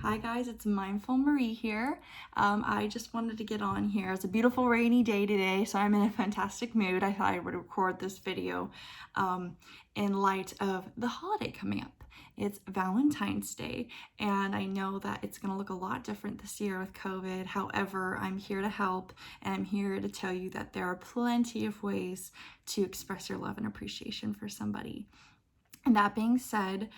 Hi guys, it's Mindful Marie here. I just wanted to get on here. It's a beautiful rainy day today, so I'm in a fantastic mood. I thought I would record this video in light of the holiday coming up. It's Valentine's Day, and I know that it's going to look a lot different this year with COVID. However, I'm here to help, and I'm here to tell you that there are plenty of ways to express your love and appreciation for somebody. And that being said,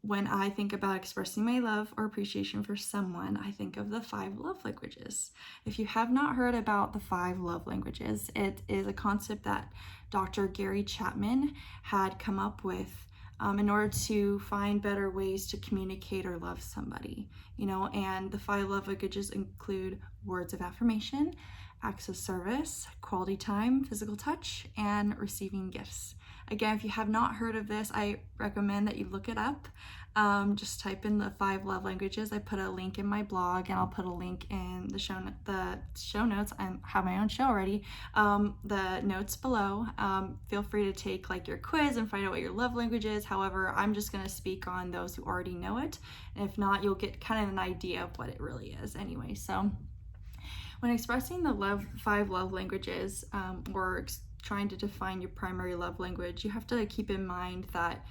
when I think about expressing my love or appreciation for someone, I think of the 5 love languages. If you have not heard about the 5 love languages, it is a concept that Dr. Gary Chapman had come up with in order to find better ways to communicate or love somebody, and the 5 love languages include words of affirmation, acts of service, quality time, physical touch, and receiving gifts. Again, if you have not heard of this, I recommend that you look it up. Just type in the 5 love languages. I put a link in my blog, and I'll put a link in the show notes. I have my own show already. The notes below. Feel free to take your quiz and find out what your love language is. However, I'm just going to speak on those who already know it. And if not, you'll get kind of an idea of what it really is anyway. So when expressing the 5 love languages, or trying to define your primary love language, you have to keep in mind that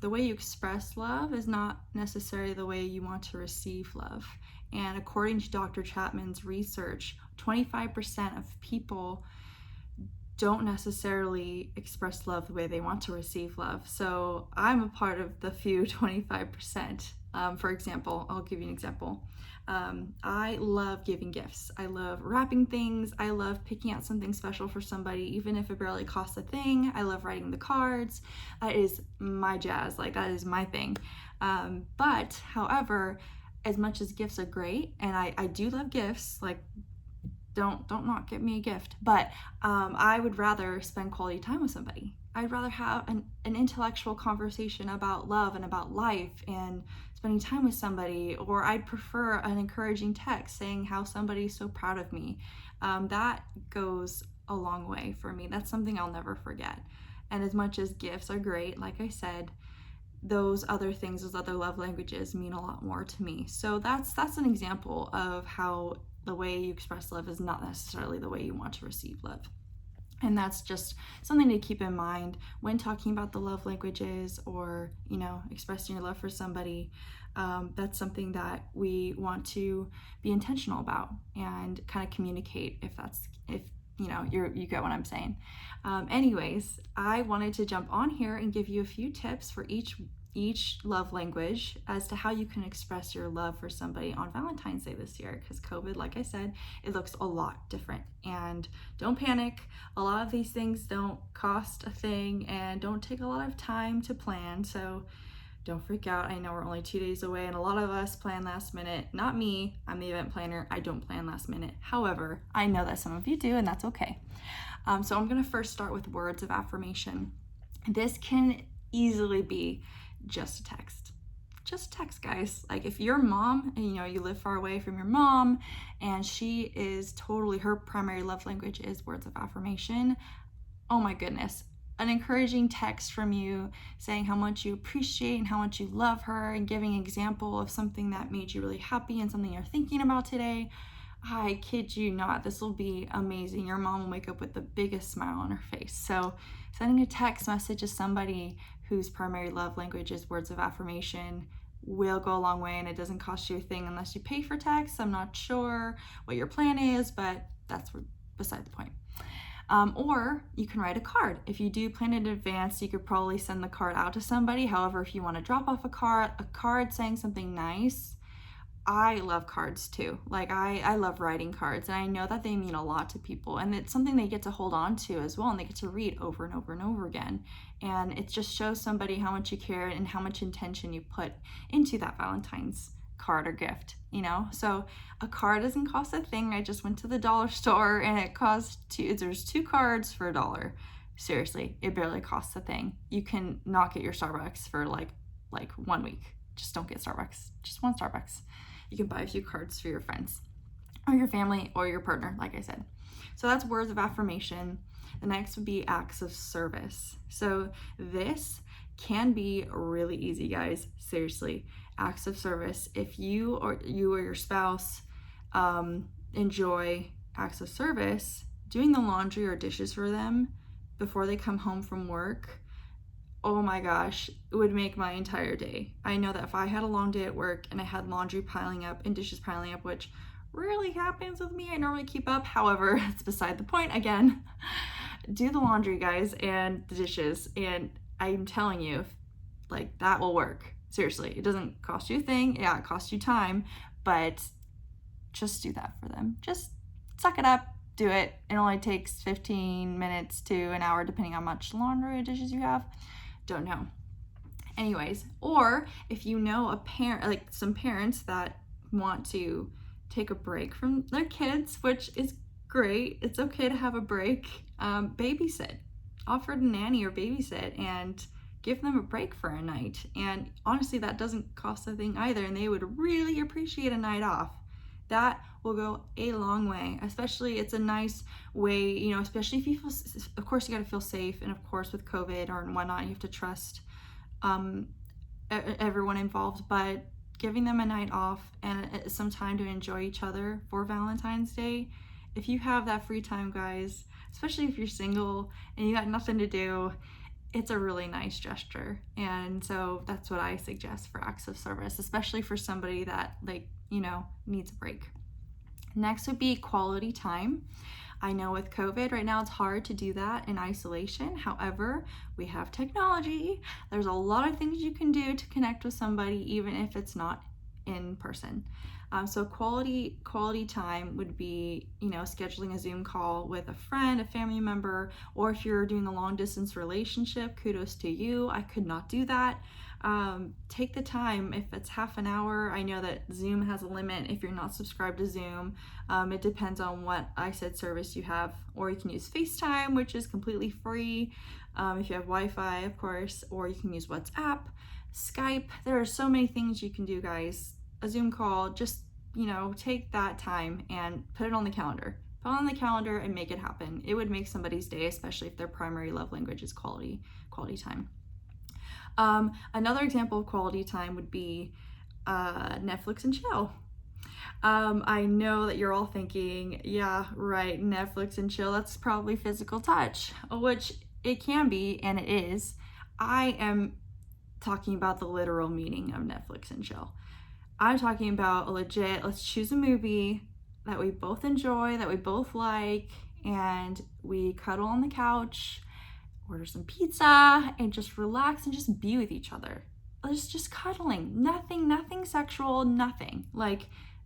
the way you express love is not necessarily the way you want to receive love. And according to Dr. Chapman's research, 25% of people don't necessarily express love the way they want to receive love. So I'm a part of the few 25%. For example, I'll give you an example. I love giving gifts. I love wrapping things. I love picking out something special for somebody, even if it barely costs a thing. I love writing the cards. That is my jazz. That is my thing. But however, as much as gifts are great, and I do love gifts, don't not get me a gift, but I would rather spend quality time with somebody. I'd rather have an intellectual conversation about love and about life and spending time with somebody, or I'd prefer an encouraging text saying how somebody's so proud of me. That goes a long way for me. That's something I'll never forget. And as much as gifts are great, like I said, those other things, those other love languages mean a lot more to me. So that's an example of how the way you express love is not necessarily the way you want to receive love. And that's just something to keep in mind when talking about the love languages, or expressing your love for somebody. That's something that we want to be intentional about and kind of communicate if you get what I'm saying. Anyways, I wanted to jump on here and give you a few tips for each love language as to how you can express your love for somebody on Valentine's Day this year, because COVID, like I said, it looks a lot different. And don't panic. A lot of these things don't cost a thing and don't take a lot of time to plan, so don't freak out. I know we're only 2 days away, and a lot of us plan last minute. Not me. I'm the event planner. I don't plan last minute. However, I know that some of you do, and that's okay. So I'm going to first start with words of affirmation. This can easily be just a text. Just text, guys. If your mom, and you live far away from your mom, and she is totally, her primary love language is words of affirmation, oh my goodness, an encouraging text from you saying how much you appreciate and how much you love her, and giving an example of something that made you really happy and something you're thinking about today. I kid you not, this will be amazing. Your mom will wake up with the biggest smile on her face. So sending a text message to somebody whose primary love language is words of affirmation will go a long way, and it doesn't cost you a thing unless you pay for text. I'm not sure what your plan is, but that's beside the point. Or you can write a card. If you do plan in advance, you could probably send the card out to somebody. However, if you want to drop off a card saying something nice, I love cards too. I love writing cards, and I know that they mean a lot to people, and it's something they get to hold on to as well, and they get to read over and over and over again. And it just shows somebody how much you care and how much intention you put into that Valentine's card or gift, So a card doesn't cost a thing. I just went to the dollar store, and it cost there's 2 cards for $1. Seriously, it barely costs a thing. You can not get your Starbucks for like 1 week. Just don't get Starbucks. Just one Starbucks. You can buy a few cards for your friends or your family or your partner, like I said. So that's words of affirmation. The next would be acts of service. So this can be really easy, guys. Seriously, acts of service. If you or your spouse enjoy acts of service, doing the laundry or dishes for them before they come home from work, oh my gosh, it would make my entire day. I know that if I had a long day at work and I had laundry piling up and dishes piling up, which rarely happens with me, I normally keep up. However, it's beside the point again. Do the laundry, guys, and the dishes, and I'm telling you, like, that will work. Seriously, it doesn't cost you a thing. Yeah, it costs you time, but just do that for them. Just suck it up, do it. It only takes 15 minutes to an hour, depending on how much laundry or dishes you have. Don't know. Anyways, or if you know a parent, like some parents that want to take a break from their kids, which is great. It's okay to have a break. Babysit. Offer to nanny or babysit and give them a break for a night. And honestly, that doesn't cost a thing either, and they would really appreciate a night off. That will go a long way, especially it's a nice way, you know, especially if you feel, of course you got to feel safe, and of course with COVID or whatnot, you have to trust everyone involved, but giving them a night off and some time to enjoy each other for Valentine's Day. If you have that free time, guys, especially if you're single and you got nothing to do, it's a really nice gesture. And so that's what I suggest for acts of service, especially for somebody that, like, you know, needs a break. Next would be quality time. I know with COVID right now, it's hard to do that in isolation. However, we have technology. There's a lot of things you can do to connect with somebody, even if it's not in person. So quality time would be, you know, scheduling a Zoom call with a friend, a family member, or if you're doing a long distance relationship, kudos to you. I could not do that. Take the time. If it's half an hour, I know that Zoom has a limit if you're not subscribed to Zoom. It depends on what ISED service you have, or you can use FaceTime, which is completely free if you have Wi-Fi, of course, or you can use WhatsApp, Skype. There are so many things you can do, guys. A Zoom call, just, you know, take that time and put it on the calendar. Put it on the calendar and make it happen. It would make somebody's day, especially if their primary love language is quality time. Another example of quality time would be Netflix and chill. I know that you're all thinking, yeah, right, Netflix and chill, that's probably physical touch, which it can be, and it is. I am talking about the literal meaning of Netflix and chill. I'm talking about a legit, let's choose a movie that we both enjoy, that we both like, and we cuddle on the couch, order some pizza, and just relax and just be with each other. It's just cuddling, nothing sexual, nothing. Like,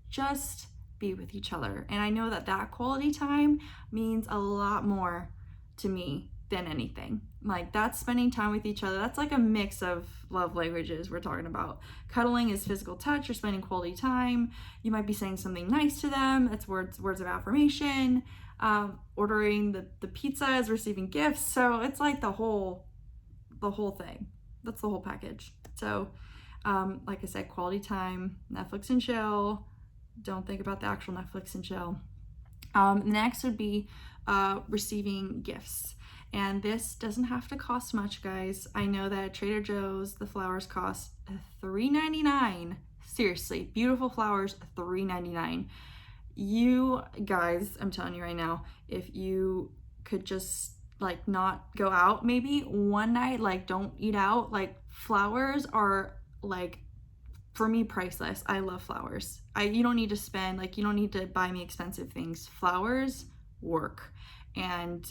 just be with each other. And I know that that quality time means a lot more to me than anything. Like, that's spending time with each other. That's like a mix of love languages we're talking about. Cuddling is physical touch. You're spending quality time. You might be saying something nice to them. It's words of affirmation. Ordering the pizza is receiving gifts. So it's like the whole thing. That's the whole package. So like I said, quality time, Netflix and chill. Don't think about the actual Netflix and chill. Next would be receiving gifts. And this doesn't have to cost much, guys. I know that at Trader Joe's, the flowers cost $3.99. Seriously, beautiful flowers, $3.99. You guys, I'm telling you right now, if you could just like not go out maybe one night, like don't eat out, like flowers are like, for me, priceless. I love flowers. You don't need to spend, like, you don't need to buy me expensive things. Flowers work. And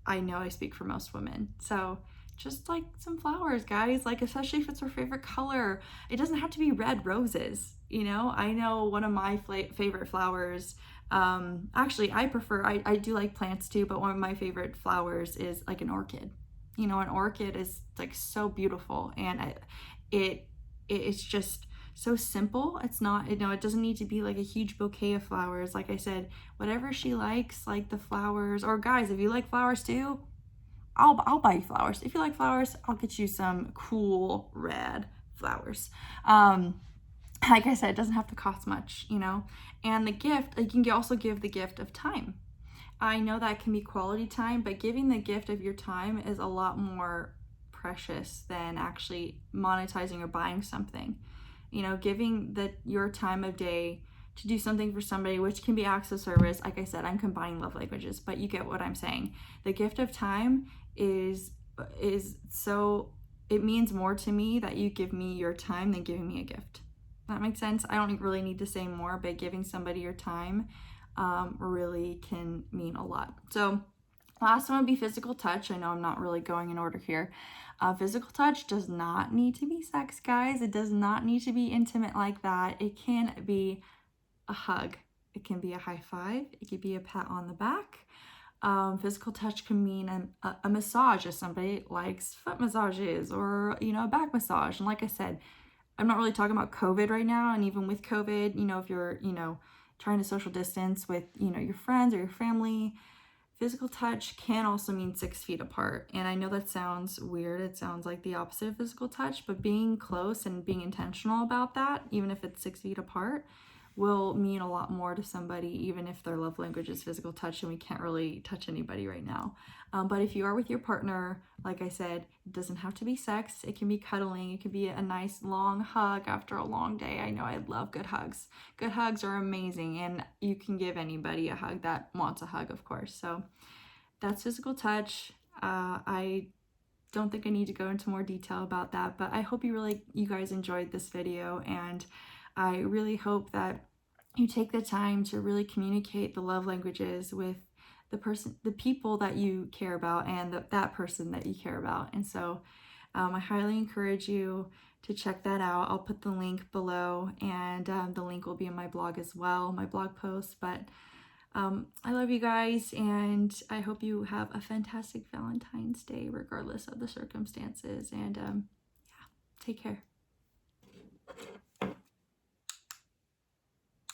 I know I speak for most women. So just like some flowers, guys, like especially if it's her favorite color. It doesn't have to be red roses, you know? I know one of my favorite flowers, actually I do like plants too, but one of my favorite flowers is like an orchid. You know, an orchid is like so beautiful, and it's just so simple. It's not, you know, it doesn't need to be like a huge bouquet of flowers. Like I said, whatever she likes, like the flowers, or guys, if you like flowers too, I'll buy you flowers. If you like flowers, I'll get you some cool red flowers. Like I said, it doesn't have to cost much, you know. And the gift, you can also give the gift of time. I know that can be quality time, but giving the gift of your time is a lot more precious than actually monetizing or buying something. You know, giving your time of day to do something for somebody, which can be acts of service. Like I said, I'm combining love languages, but you get what I'm saying. The gift of time is so, it means more to me that you give me your time than giving me a gift. That makes sense. I don't really need to say more, but giving somebody your time really can mean a lot. So last one would be physical touch. I know I'm not really going in order here. Physical touch does not need to be sex, guys. It does not need to be intimate like that. It can be a hug. It can be a high five. It could be a pat on the back. Physical touch can mean a massage if somebody likes foot massages, or, you know, a back massage. And like I said, I'm not really talking about COVID right now. And even with COVID, you know, if you're, you know, trying to social distance with, you know, your friends or your family, physical touch can also mean 6 feet apart. And I know that sounds weird. It sounds like the opposite of physical touch, but being close and being intentional about that, even if it's 6 feet apart, will mean a lot more to somebody, even if their love language is physical touch and we can't really touch anybody right now. But if you are with your partner, like I said, it doesn't have to be sex. It can be cuddling. It could be a nice long hug after a long day. I know I love good hugs. Good hugs are amazing, and you can give anybody a hug that wants a hug, of course. So that's physical touch. I don't think I need to go into more detail about that, but I hope you guys enjoyed this video, and I really hope that you take the time to really communicate the love languages with the people that you care about, and that person that you care about. And so I highly encourage you to check that out. I'll put the link below, and the link will be in my blog as well, my blog post. But I love you guys, and I hope you have a fantastic Valentine's Day regardless of the circumstances. And yeah, take care.